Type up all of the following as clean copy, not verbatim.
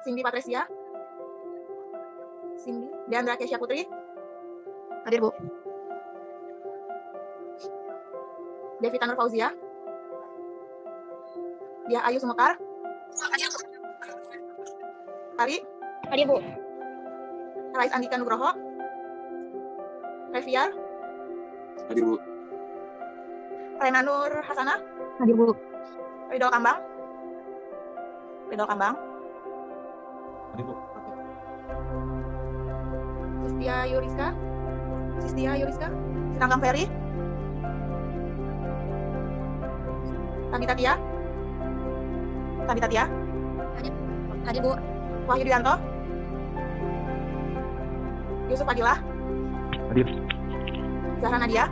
Cindy Patricia. Cindy Deandra Kesha Putri. Hadir, Bu. Devita Nur Fauzia. Dia Ayu Sumekar. Ari. Hadir, Bu. Rais Andika Nugroho. Reviar. Hadir, Bu. Rena Nur Hasanah. Hadir, Bu. Ridho Kambang. Ridho Kambang. Hadir, Bu. Sistia Yuriska. Sistia Yuriska. Sinanggang Ferry. Tabita Tia. Tabita Tia. Hadir, Bu. Wahyu Dianto. Yusuf Adilah. Hadir. Zahra Nadia.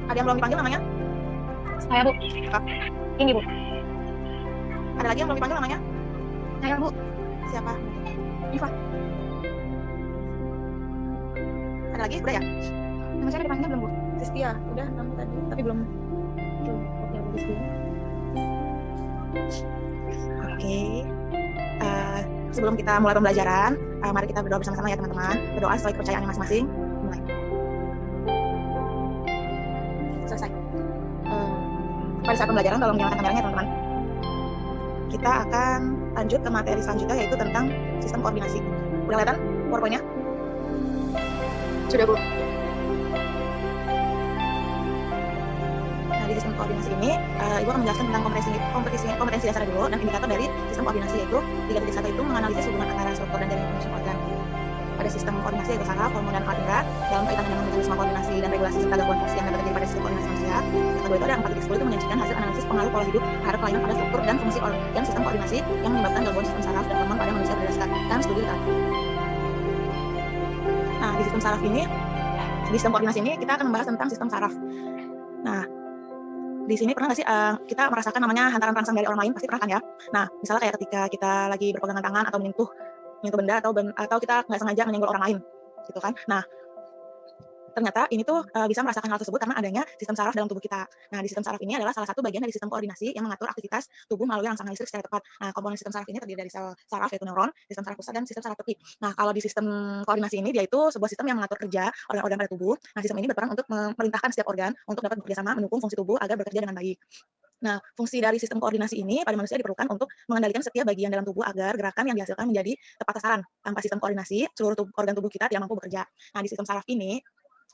Ada yang belum dipanggil namanya? Saya, Bu. Ini, Bu. Ada lagi yang belum dipanggil namanya? Saya, Bu. Siapa? Diva. Ada lagi? Udah ya? Nama saya dipanggil belum, Bu? Sistia. Udah kamu tadi, tapi belum. Oke, Bu. Sistia. Oke. Sebelum kita mulai pembelajaran, mari kita berdoa bersama-sama ya teman-teman. Berdoa sesuai kepercayaannya masing-masing. Mulai. Selesai. Pada saat pembelajaran, tolong nyalakan kameranya teman-teman. Kita akan lanjut ke materi selanjutnya, yaitu tentang sistem koordinasi. Udah kelihatan PowerPoint-nya? Sudah, Bu. Nah, di sistem koordinasi ini, Ibu akan menjelaskan tentang kompetensi dasar dulu dan indikator dari sistem koordinasi, yaitu 3.1 itu menganalisis hubungan antara struktur dan jaringan fungsi organ. Pada sistem koordinasi yaitu saraf, hormon, dan alat indera dalam kaitan dengan mekanisme koordinasi dan regulasi serta gangguan fungsi yang dapat terjadi pada sistem koordinasi manusia. Yang kedua itu ada 4.10 itu menyajikan hasil analisis pengaruh pola hidup terhadap kelainan pada struktur dan fungsi organ sistem koordinasi yang menyebabkan gangguan sistem saraf dan hormon pada manusia berdasarkan studi literatur. Nah, di sistem saraf ini, di sistem koordinasi ini kita akan membahas tentang sistem saraf. Nah, di sini pernah nggak sih kita merasakan namanya hantaran perangsang dari orang lain? Pasti pernah kan ya? Nah, misalnya kayak ketika kita lagi berpegangan tangan atau menyentuh benda atau kita nggak sengaja menyenggol orang lain, gitu kan? Nah, ternyata ini tuh bisa merasakan hal tersebut karena adanya sistem saraf dalam tubuh kita. Nah, di sistem saraf ini adalah salah satu bagian dari sistem koordinasi yang mengatur aktivitas tubuh melalui rangsang listrik secara tepat. Nah, komponen sistem saraf ini terdiri dari sel saraf yaitu neuron, sistem saraf pusat dan sistem saraf tepi. Nah, kalau di sistem koordinasi ini dia itu sebuah sistem yang mengatur kerja organ-organ pada tubuh. Nah, sistem ini berperan untuk memerintahkan setiap organ untuk dapat bekerjasama mendukung fungsi tubuh agar bekerja dengan baik. Nah, fungsi dari sistem koordinasi ini pada manusia diperlukan untuk mengendalikan setiap bagian dalam tubuh agar gerakan yang dihasilkan menjadi tepat sasaran. Tanpa sistem koordinasi, seluruh organ tubuh kita tidak mampu bekerja. Nah, di sistem saraf ini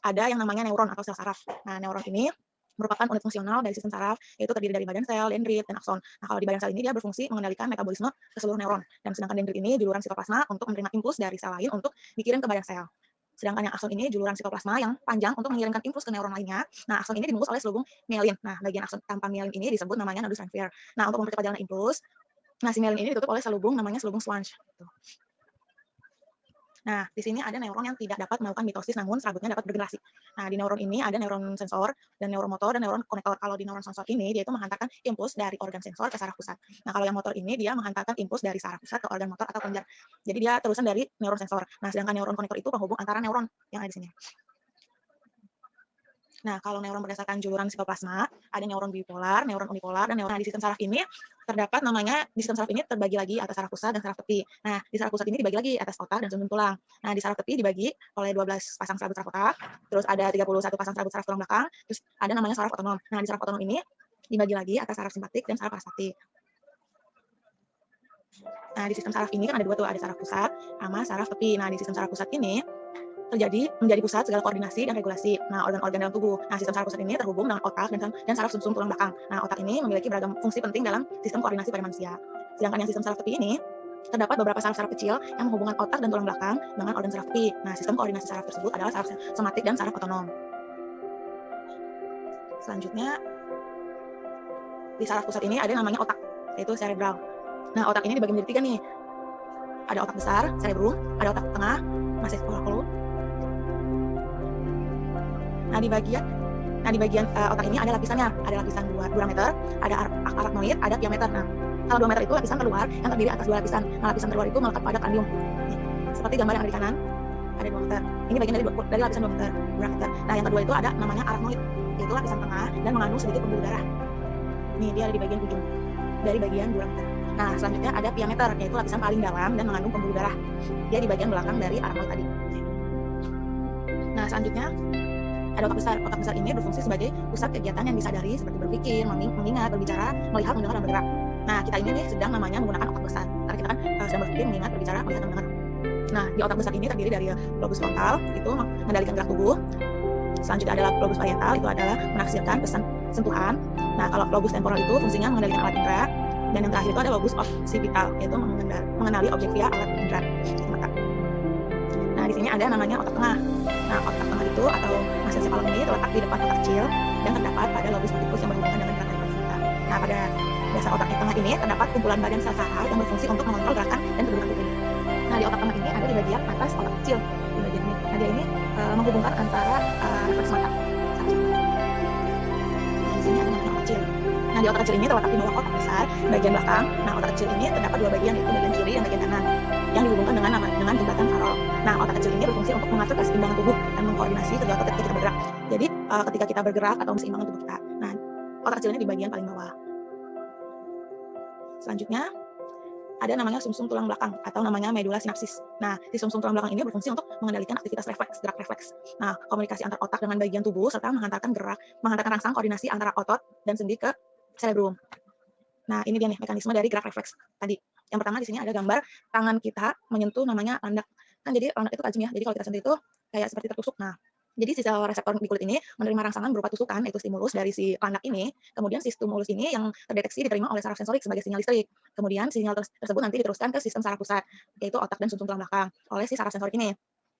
ada yang namanya neuron atau sel saraf. Nah, neuron ini merupakan unit fungsional dari sistem saraf, yaitu terdiri dari badan sel, dendrit, dan akson. Nah, kalau di badan sel ini dia berfungsi mengendalikan metabolisme ke seluruh neuron. Dan sedangkan dendrit ini juluran sitoplasma untuk menerima impuls dari sel lain untuk dikirim ke badan sel. Sedangkan yang akson ini juluran sitoplasma yang panjang untuk mengirimkan impuls ke neuron lainnya. Nah, akson ini dibungkus oleh selubung mielin. Nah, bagian akson tanpa mielin ini disebut namanya nodus Ranvier. Nah, untuk mempercepat jalannya impuls, nah si mielin ini ditutup oleh selubung namanya selubung Schwann. Nah, di sini ada neuron yang tidak dapat melakukan mitosis namun serabutnya dapat bergenerasi. Nah, di neuron ini ada neuron sensor dan neuromotor dan neuron konektor. Kalau di neuron sensor ini dia itu menghantarkan impuls dari organ sensor ke saraf pusat. Nah, kalau yang motor ini dia menghantarkan impuls dari saraf pusat ke organ motor atau kelenjar. Jadi dia terusan dari neuron sensor. Nah, sedangkan neuron konektor itu penghubung antara neuron yang ada di sini. Nah, kalau neuron berdasarkan juluran sitoplasma, ada neuron bipolar, neuron unipolar, dan neuron di sistem saraf ini terdapat namanya di sistem saraf ini terbagi lagi atas saraf pusat dan saraf tepi. Nah, di saraf pusat ini dibagi lagi atas otak dan sumber tulang. Nah, di saraf tepi dibagi oleh 12 pasang serabut saraf otak, terus ada 31 pasang serabut saraf tulang belakang, terus ada namanya saraf otonom. Nah, di saraf otonom ini dibagi lagi atas saraf simpatik dan saraf parastatik. Nah, di sistem saraf ini kan ada dua tuh, ada saraf pusat sama saraf tepi. Nah, di sistem saraf pusat ini menjadi pusat segala koordinasi dan regulasi. Nah, organ-organ dalam tubuh. Nah, sistem saraf pusat ini terhubung dengan otak dan saraf sumsum tulang belakang. Nah, otak ini memiliki beragam fungsi penting dalam sistem koordinasi pada manusia. Sedangkan yang sistem saraf tepi ini terdapat beberapa saraf-saraf kecil yang menghubungkan otak dan tulang belakang dengan organ saraf tepi. Nah, sistem koordinasi saraf tersebut adalah saraf somatik dan saraf otonom. Selanjutnya, di saraf pusat ini ada yang namanya otak, yaitu cerebral. Nah, otak ini dibagi menjadi 3 nih. Ada otak besar, cerebrum, ada otak tengah, masis collo. Nah, di bagian otak ini ada lapisannya, ada lapisan durameter, ada arachnoid, ada diameter. Nah, kalau diameter itu lapisan terluar yang terdiri atas 2 lapisan. Nah, lapisan terluar itu melekat pada cranium. Seperti gambar yang ada di kanan, ada 2 meter. Ini bagian dari lapisan 2 meter. Nah, yang kedua itu ada namanya arachnoid, yaitu lapisan tengah dan mengandung sedikit pembuluh darah. Nih, dia ada di bagian ujung dari bagian durameter. Nah, selanjutnya ada piameter, yaitu lapisan paling dalam dan mengandung pembuluh darah. Dia di bagian belakang dari arachnoid tadi. Nah, selanjutnya ada otak besar. Otak besar ini berfungsi sebagai pusat kegiatan yang disadari seperti berpikir, mengingat, berbicara, melihat, mendengar, dan bergerak. Nah, kita ini nih sedang namanya menggunakan otak besar. Karena kita kan sedang berpikir, mengingat, berbicara, melihat, dan mendengar. Nah, di otak besar ini terdiri dari lobus frontal, itu mengendalikan gerak tubuh. Selanjutnya adalah lobus parietal, itu adalah menafsirkan pesan sentuhan. Nah, kalau lobus temporal itu fungsinya mengendalikan alat indera. Dan yang terakhir itu ada lobus occipital, yaitu mengenali objek via alat indera mata. Nah, di sini ada namanya otak tengah. Nah, otak tengah itu atau mesencephalon ini terletak di depan otak kecil dan terdapat pada lobus occiput yang berhubungan dengan gerak refleks kita. Nah, pada dasar otak tengah ini terdapat kumpulan badan sel saraf yang berfungsi untuk mengontrol gerakan dan kedudukan tubuh. Nah, di otak tengah ini ada di bagian atas otak kecil di bagian ini. Nah, dia ini menghubungkan antara refleks mata. Nah, di sini ada namanya otak kecil. Nah, di otak kecil ini terletak di bawah otak besar, bagian belakang. Nah, otak kecil ini terdapat dua bagian, yaitu bagian kiri dan bagian kanan, yang dihubungkan dengan jembatan Karol. Nah, otak kecil ini berfungsi untuk mengatur keseimbangan tubuh dan mengkoordinasi kedua otot ketika kita bergerak. Jadi, ketika kita bergerak atau keseimbangan tubuh kita. Nah, otak kecil ini di bagian paling bawah. Selanjutnya, ada namanya sumsum tulang belakang atau namanya medula sinapsis. Nah, si sumsum tulang belakang ini berfungsi untuk mengendalikan aktivitas refleks, gerak refleks. Nah, komunikasi antar otak dengan bagian tubuh serta menghantarkan rangsang koordinasi antara otot dan sendi ke cerebrum. Nah, ini dia nih mekanisme dari gerak refleks tadi. Yang pertama di sini ada gambar tangan kita menyentuh namanya landak. Kan jadi landak itu tajam ya. Jadi kalau kita sentuh itu kayak seperti tertusuk. Nah, jadi si sel reseptor di kulit ini menerima rangsangan berupa tusukan, yaitu stimulus dari si landak ini. Kemudian si stimulus ini yang terdeteksi diterima oleh saraf sensorik sebagai sinyal listrik. Kemudian sinyal tersebut nanti diteruskan ke sistem saraf pusat, yaitu otak dan sumsum tulang belakang, oleh si saraf sensorik ini.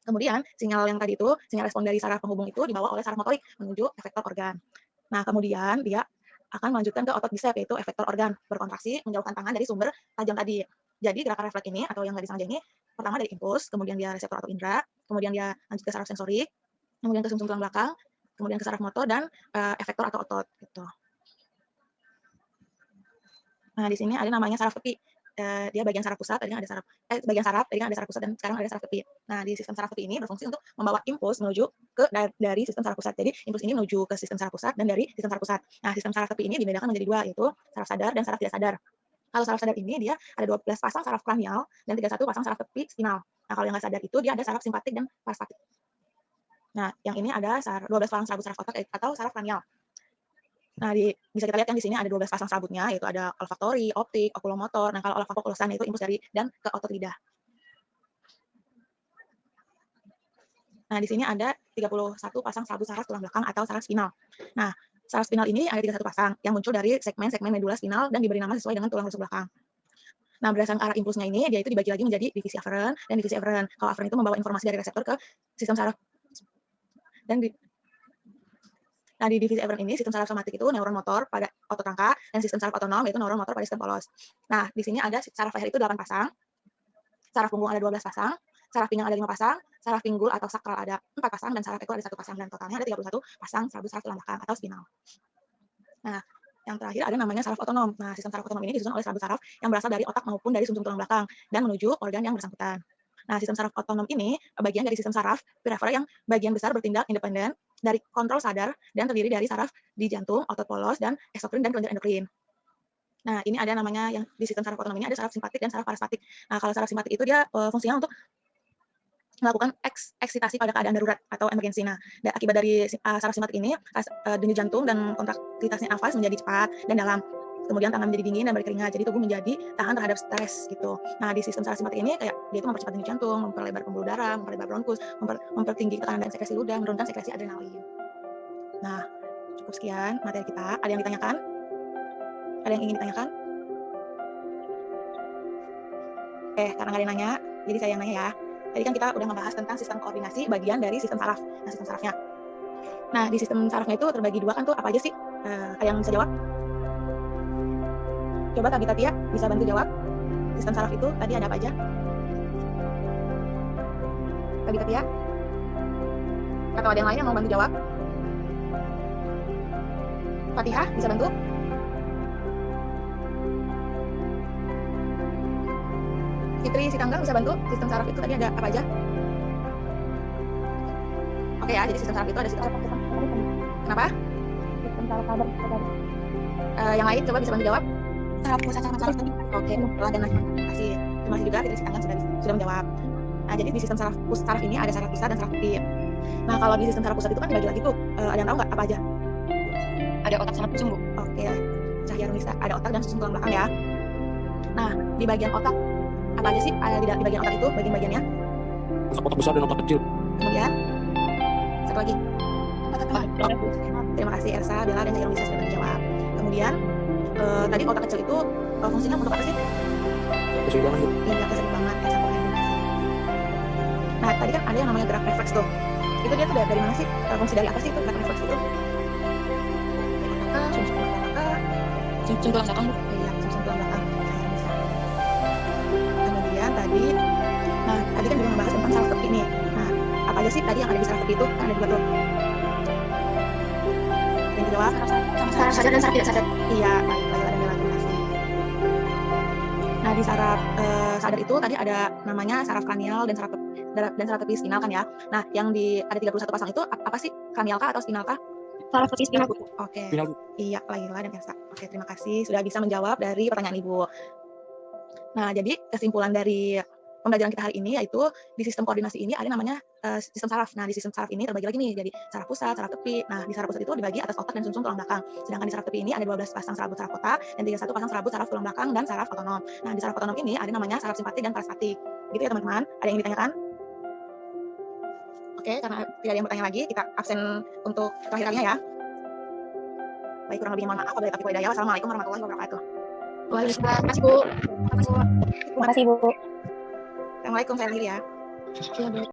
Kemudian sinyal yang tadi itu, sinyal respon dari saraf penghubung itu dibawa oleh saraf motorik menuju efektor organ. Nah, kemudian dia akan melanjutkan ke otot bisep, yaitu efektor organ, berkontraksi menjauhkan tangan dari sumber tajam tadi. Jadi gerakan refleks ini atau yang tadi disengaja ini pertama dari impuls, kemudian dia reseptor atau indera, kemudian dia lanjut ke saraf sensorik, kemudian ke sumsum tulang belakang, kemudian ke saraf motor dan efektor atau otot gitu. Nah, di sini ada namanya saraf tepi. Dia bagian saraf pusat, tadinya ada saraf tadinya ada saraf pusat dan sekarang ada saraf tepi. Nah, di sistem saraf tepi ini berfungsi untuk membawa impuls menuju ke dari sistem saraf pusat. Jadi, impuls ini menuju ke sistem saraf pusat dan dari sistem saraf pusat. Nah, sistem saraf tepi ini dibedakan menjadi dua, yaitu saraf sadar dan saraf tidak sadar. Kalau saraf sadar ini dia ada 12 pasang saraf kranial dan 31 pasang saraf tepi spinal. Nah, kalau yang nggak sadar itu dia ada saraf simpatik dan parastatik. Nah, yang ini ada 12 pasang serabut saraf otak atau saraf kranial. Nah, bisa kita lihat kan di sini ada 12 pasang serabutnya, yaitu ada olfaktori, optik, okulomotor. Nah, kalau olfakokolosan itu impuls dari dan ke otot lidah. Nah, di sini ada 31 pasang serabut saraf tulang belakang atau saraf spinal. Nah, saraf spinal ini ada 31 pasang yang muncul dari segmen-segmen medula spinal dan diberi nama sesuai dengan tulang rusuk belakang. Nah, berdasarkan arah impulsnya ini, dia itu dibagi lagi menjadi divisi aferen dan divisi eferen. Kalau aferen itu membawa informasi dari reseptor ke sistem saraf. Nah, di divisi eferen ini, sistem saraf somatik itu neuron motor pada otot rangka, dan sistem saraf otonom yaitu neuron motor pada sistem polos. Nah, di sini ada saraf leher itu 8 pasang, saraf punggung ada 12 pasang, saraf pinggang ada 5 pasang, saraf pinggul atau sakral ada 4 pasang, dan saraf ekor ada 1 pasang, dan totalnya ada 31 pasang serabut saraf tulang belakang atau spinal. Nah, yang terakhir ada namanya saraf otonom. Nah, sistem saraf otonom ini disusun oleh serabut saraf yang berasal dari otak maupun dari sumsum tulang belakang dan menuju organ yang bersangkutan. Nah, sistem saraf otonom ini bagian dari sistem saraf perifera yang bagian besar bertindak independen dari kontrol sadar dan terdiri dari saraf di jantung, otot polos, dan eksokrin dan kelenjar endokrin. Nah, ini ada namanya yang di sistem saraf otonom ini ada saraf simpatik dan saraf parastatik. Nah, kalau saraf simpatik itu dia fungsinya untuk melakukan eksitasi pada keadaan darurat atau emergensi. Nah, akibat dari saraf simpatik ini, denyut jantung dan kontraktilitasnya nafas menjadi cepat dan dalam. Kemudian tangan menjadi dingin dan berkeringat, jadi tubuh menjadi tahan terhadap stres gitu. Nah, di sistem saraf simpatik ini kayak dia itu mempercepat denyut jantung, memperlebar pembuluh darah, memperlebar bronkus, mempertinggi tekanan dan sekresi ludah, menurunkan sekresi adrenalin. Nah, cukup sekian materi kita. Ada yang ditanyakan? Ada yang ingin ditanyakan? Karena nggak ada yang nanya, jadi saya yang nanya ya. Tadi kan kita udah ngebahas tentang sistem koordinasi bagian dari sistem saraf. Nah, sistem sarafnya. Nah, di sistem sarafnya itu terbagi dua kan tuh, apa aja sih? Ada yang bisa jawab? Coba Kak Gita Tia bisa bantu jawab. Sistem saraf itu tadi ada apa aja? Kak Gita Tia? Atau ada yang lain yang mau bantu jawab? Fatihah bisa bantu? Fitri Sitanggang bisa bantu? Sistem saraf itu tadi ada apa aja? Oke ya, jadi sistem saraf itu ada sistem saraf. Kenapa? Sistem saraf kabar. Yang lain coba bisa bantu jawab? saraf pusat sama saraf tepi. Oke, telah dan terima kasih. Terima kasih juga Fitri Sitanggang sudah menjawab. Nah, jadi di sistem saraf ini ada saraf pusat dan saraf tepi. Nah, kalau di sistem saraf pusat itu kan dibagi lagi tuh, ada yang tahu nggak apa aja? Ada otak sama sumbu. Oke, Cahya Runisa, ada otak dan susun tulang belakang ya. Nah, di bagian otak, apa aja sih ada di bagian otak itu, bagian-bagiannya? Otak besar dan otak kecil. Kemudian, satu lagi. Otak Terima kasih Elsa, Bella, dan Cahya Runisa sudah menjawab. Kemudian, tadi otak kecil itu fungsinya untuk apa sih? Keseimbangan Bu. Iya, keseimbangan ya, sama koordinasi. Nah, tadi kan ada yang namanya gerak refleks tuh. Itu dia tuh dari mana sih? Fungsi dari apa sih itu gerak refleks itu? Apakah sumsum tulang belakang? sumsum tulang belakang Bu. Iya, sumsum tulang belakang. Saya bisa. Kemudian tadi, nah tadi kan juga membahas tentang saraf tepi nih. Nah, apa aja sih tadi yang ada di saraf tepi itu? Kan ada dua tuh. Yang dijawab? Saraf sadar dan saraf tidak sadar. Iya, baik, Layla dan Bella, terima kasih. Nah, di saraf sadar itu tadi ada namanya saraf kranial dan saraf tepi spinal kan ya. Nah, yang ada 31 pasang itu apa sih? Kranial kah atau spinal kah? Saraf tepi spinal Bu. Oke. Spinal Bu. Iya, Layla dan Elsa. Oke, terima kasih sudah bisa menjawab dari pertanyaan Ibu. Nah, jadi kesimpulan dari pembelajaran kita hari ini yaitu di sistem koordinasi ini ada namanya sistem saraf. Nah, di sistem saraf ini terbagi lagi nih jadi saraf pusat, saraf tepi. Nah, di saraf pusat itu dibagi atas otak dan sumsum tulang belakang. Sedangkan di saraf tepi ini ada 12 pasang serabut saraf otak dan 31 pasang serabut saraf tulang belakang dan saraf otonom. Nah, di saraf otonom ini ada namanya saraf simpatik dan parasimpatik. Gitu ya, teman-teman. Ada yang ditanyakan? Oke, karena tidak ada yang bertanya lagi, kita absen untuk terakhir kalinya ya. Baik, kurang lebihnya mohon maaf. Wabillahi taufiq wal hidayah. Wassalamualaikum warahmatullahi wabarakatuh. Waalaikumsalam. Terima kasih Bu. Terima kasih Bu. Assalamualaikum, saya Liria. Iya Bu.